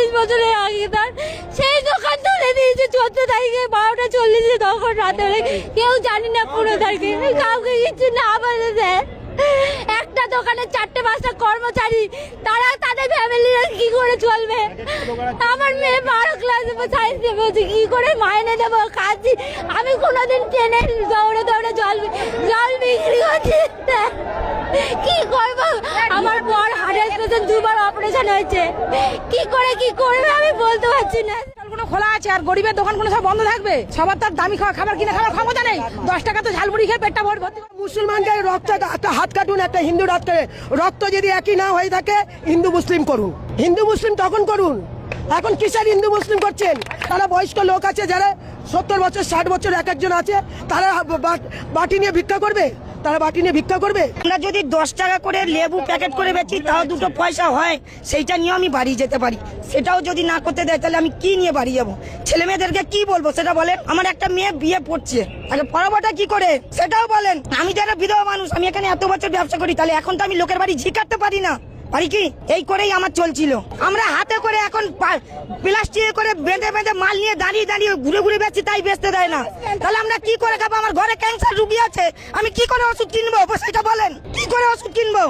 40 বছরের আগেকার সেই দোকান তুলে দিয়েছে 14 তারিখে 12:40 তখন রাতে। কেউ জানি না 15 তারিখে কাউকে কিছু না বলেছে। একটা দোকানে 4-5টা কর্মচারী, তারা তাদের ফ্যামিলিরা কি করে চলবে? আমার মেয়ে 12 ক্লাসে সায়েন্সে পড়ছে, কি করে মাইনে দেবো? কাজী আমি কোনোদিন ট্রেনে দৌড়ে দৌড়ে জল বিক্রি করছি, কি করবো? আমার বর হার্টের পেশেন্ট, 2বার অপারেশন হয়েছে, কি করবে আমি বলতে পারছি না। খোলা আছে আর গরিবের দোকানগুলো সব বন্ধ থাকবে। সবার তার দামি খাবার কিনে খাওয়ার ক্ষমতা নেই। 10 টাকা তো ঝালমুড়ি খেয়ে পেটটা ভর্তি। মুসলমানকে রক্ত একটা হাত কাটুন, একটা হিন্দুর হাত কাটে, রক্ত যদি একই না হয়ে থাকে হিন্দু মুসলিম করুন। হিন্দু মুসলিম তখন করুন, এখন কিসের হিন্দু মুসলিম করছেন? তারা বয়স্ক লোক আছে যারা 70 বছর 60 বছর এক একজন আছে, তারা বাটি নিয়ে ভিক্ষা করবে? তারা বাটি নিয়ে ভিক্ষা করবে? আমরা যদি 10 টাকা করে লেবু প্যাকেট করে বেচি তাও 2 পয়সা হয়, সেইটা নিয়ে আমি বাড়ি যেতে পারি। সেটাও যদি না করতে দেয় তাহলে আমি কি নিয়ে বাড়ি যাবো? ছেলে মেয়েদেরকে কি বলবো সেটা বলেন। আমার একটা মেয়ে বিয়ে পড়ছে, আগে পড়াবোটা কি করে সেটাও বলেন। আমি যারা বিধবা মানুষ, আমি এখানে এত বছর ব্যবসা করি, তাহলে এখন তো আমি লোকের বাড়ি ঝি কাটতে পারি না, পারি কি? এই করেই আমার চলছিল। আমরা হাতে করে এখন প্লাস্টিক করে বেঁধে বেঁধে মাল নিয়ে দাঁড়িয়ে দাঁড়িয়ে ঘুরে ঘুরে বেচছি, তাই বেচতে দেয় না। তাহলে আমরা কি করে খাবো? আমার ঘরে ক্যান্সার রুগী আছে, আমি কি করে ওষুধ কিনবো সেটা বলেন? কি করে ওষুধ কিনবো?